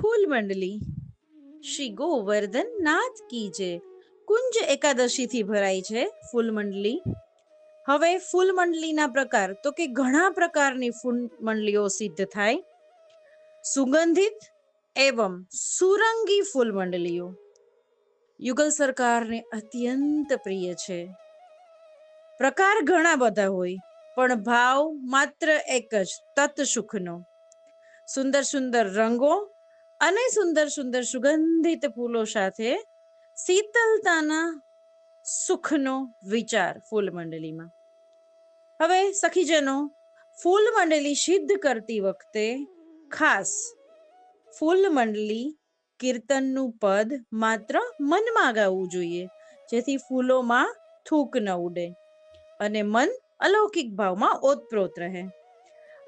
ફૂલ મંડલી શ્રી ગોવર્ધન નાથ કી જય. કુંજ એકાદશી થી ભરાય છે ફૂલ મંડલી. હવે ફૂલ મંડલીના પ્રકાર તો કે ઘણા પ્રકારની ફૂલ મંડલીઓ સિદ્ધ થાય. સુગંધિત એવં સુરંગી ફૂલ મંડલીઓ યુગલ સરકારને અત્યંત પ્રિય છે. પ્રકાર ઘણા બધા હોય પણ ભાવ માત્ર એક જ, તત સુખનો. સુંદર સુંદર રંગો અને સુંદર સુંદર સુગંધિત ફૂલો સાથે શીતલતાના સુખનો વિચાર ફૂલ મંડલીમાં. હવે સખીજનો, ફૂલ મંડલી સિદ્ધ કરતી વખતે ખાસ ફૂલ મંડલી કીર્તનનું પદ માત્ર મનમાં ગાવું જોઈએ, જેથી ફૂલોમાં થૂક ન ઉડે અને મન અલૌકિક ભાવમાં ઓતપ્રોત રહે.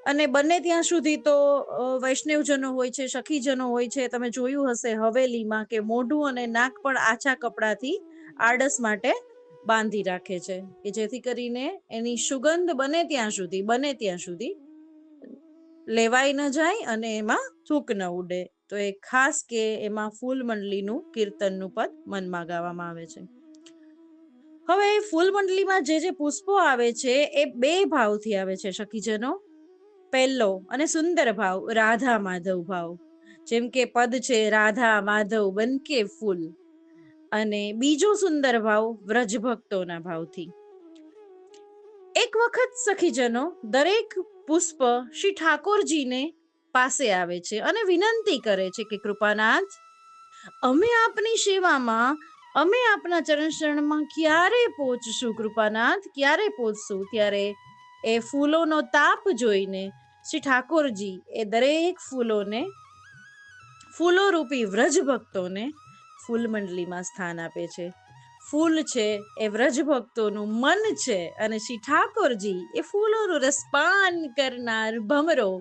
અને બને ત્યાં સુધી તો વૈષ્ણવજનો હોય છે, સખીજનો હોય છે, તમે જોયું હશે હવેલીમાં કે મોઢું અને નાક પણ આછા કપડાથી આડસ માટે બાંધી રાખે છે, કે જેથી કરીને એની સુગંધ બને ત્યાં સુધી લેવાઈ ન જાય અને એમાં થૂક ન ઉડે. તો એ ખાસ કે એમાં ફૂલ મંડલીનું કીર્તનનું પદ મનમાં ગાવામાં આવે છે. હવે ફૂલ મંડલીમાં જે પુષ્પો આવે છે એ બે ભાવથી આવે છે સખીજનો. પહેલો અને સુંદર ભાવ રાધા માધવ ભાવ, જેમ કે પદ છે રાધા માધવ બનકે ફૂલ. અને બીજો સુંદર ભાવ વ્રજ ભક્તોના ભાવથી. એક વખત સખીજનો દરેક પુષ્પ શ્રી ઠાકોરજીને પાસે આવે છે અને વિનંતી કરે છે કે કૃપાનાથ, અમે આપની સેવામાં, અમે આપના ચરણ શરણમાં ક્યારે પહોંચશું કૃપાનાથ, ક્યારે પહોંચશું? ત્યારે એ ફૂલોનો તાપ જોઈને શ્રી ઠાકોરજી એ દરેક ફૂલો રૂપી વ્રજ ભક્તોને ફૂલ મંડલીમાં સ્થાન આપે છે. ફૂલ છે એ વ્રજ ભક્તોનું મન છે અને શ્રી ઠાકોરજી એ ફૂલોનું રસપાન કરનાર ભમરો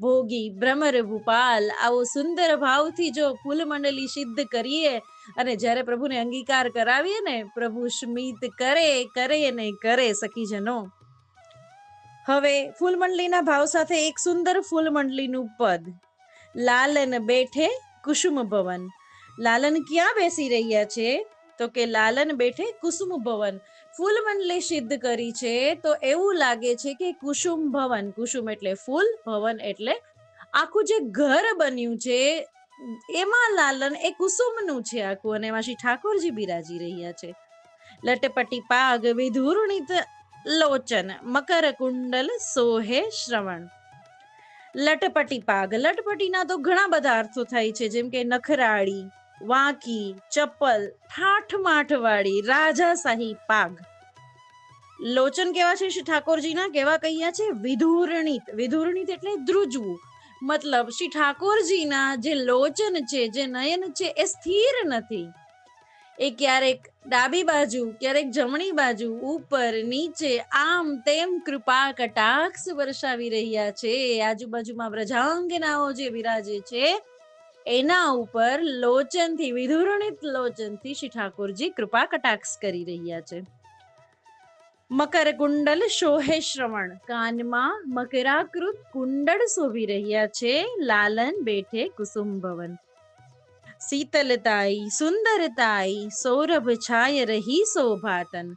ભોગી ભ્રમર ભૂપાલ. આવો સુંદર ભાવથી જો ફૂલ મંડલી સિદ્ધ કરીએ અને જ્યારે પ્રભુને અંગીકાર કરાવીએ ને, પ્રભુ સ્મિત કરે કરે ને કરે સખીજનો. હવે ફૂલ મંડલીના ભાવ સાથે એક સુંદર ફૂલ મંડલીનું પદ. લાલન બેઠે કુસુમ ભવન. લાલન ક્યાં બેસી રહ્યા છે? તો કે લાલન બેઠે કુસુમ ભવન. ફૂલ મંડલી સિદ્ધ કરી છે તો એવું લાગે છે કે કુસુમ ભવન, કુસુમ એટલે ફૂલ, ભવન એટલે આખું જે ઘર બન્યું છે એમાં લાલન એ કુસુમનું છે આખું, અને એમાં શ્રી ઠાકોરજી બિરાજી રહ્યા છે. લટપટી પાગ વિધુરણિત લોચન મકર કુંડલ સોહે શ્રવણ. લટપટી પાગ, લટપટીના તો ઘણા બધા અર્થો થાય છે, જેમ કે નખરાળી, વાંકી, ચપ્પલ, ઠાઠમાઠ વાળી રાજાશાહી પાગ. લોચન કેવા છે શ્રી ઠાકોરજીના? કેવા કહીયા છે? વિધુરણિત. વિધુરણિત એટલે ધ્રુજવું. મતલબ શ્રી ઠાકોરજીના જે લોચન છે, જે નયન છે એ સ્થિર નથી. એ ક્યારેક ડાબી બાજુ, ક્યારેક જમણી બાજુ, ઉપર નીચે, આમ તેમ કૃપા કટાક્ષ વર્ષાવી રહ્યા છે. આજુબાજુમાં વ્રજાંગનાઓ જે વિરાજે છે એના ઉપર લોચનથી, વિધુરણિત લોચનથી શ્રી ઠાકોરજી કૃપા કટાક્ષ કરી રહ્યા છે. મકર કુંડલ શોહે શ્રવણ. કાનમાં મકરાકૃત કુંડળ શોભી રહ્યા છે. લાલન બેઠે કુસુમ ભવન. શીતલતાઈ સુંદરતાઈ સૌરભ છાય રહી શોભાતન.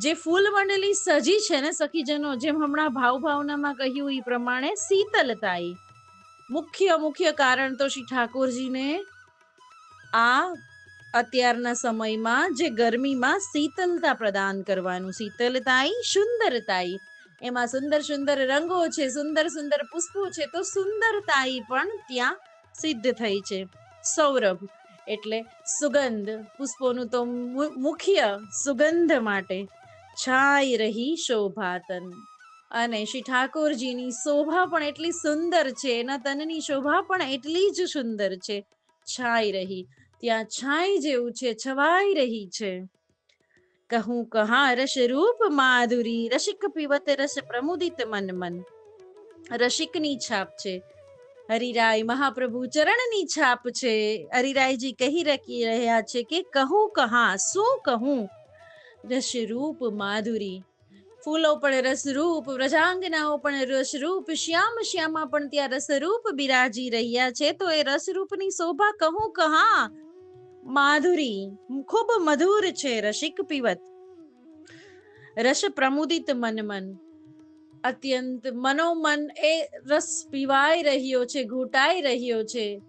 જે ફૂલ મંડલી સજી છે ને સખીજનો, જેમ હમણાં ભાવનામાં કહ્યું એ પ્રમાણે શીતલતાઈ મુખ્ય કારણ તો શ્રી ઠાકોરજીને આ અત્યારના સમયમાં જે ગરમીમાં શીતલતા પ્રદાન કરવાનું. શીતલતાઈ સુંદરતાઈ, એમાં સુંદર સુંદર રંગો છે, સુંદર સુંદર પુષ્પો છે, તો સુંદરતાઈ પણ ત્યાં સિદ્ધ થઈ છે. સૌરભ એટલે સુગંધ, પુષ્પોનું તો મુખ્ય સુગંધ માટે. છાય રહી શોભાતન, અને શ્રી ઠાકોરજીની શોભા પણ એટલી સુંદર છે, એના તનની શોભા પણ એટલી જ સુંદર છે. છાઈ રહી, ત્યાં છાઈ જેવું છે, છવાઈ રહી છે. કહું કહા રસ રૂપ માધુરી, રસિક પીવત રસ પ્રમુદિત મન મન. રસિકની છાપ છે, હરિરાય મહાપ્રભુ ચરણની છાપ છે. હરિરાયજી કહી રહ્યા છે કે કહું કહા, શું કહું? રસ રૂપ માધુરી, ફૂલો પણ રસરૂપ, વ્રજાંગનાઓ પણ રસરૂપ, શ્યામ શ્યામા પણ ત્યાં રસરૂપ બિરાજી રહ્યા છે. તો એ રસરૂપની શોભા કહું કહા, માધુરી ખૂબ મધુર છે. રસિક પીવત રસ પ્રમુદિત મન મન, અત્યંત મનોમન એ રસ પીવાઈ રહ્યો છે, ઘૂંટાઈ રહ્યો છે.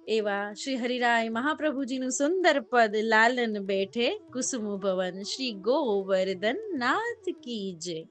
એવા શ્રી હરિરાય મહાપ્રભુજીનું સુંદર પદ, લાલન બેઠે કુસુમ ભવન. શ્રી ગોવર્ધન નાથ કી જય.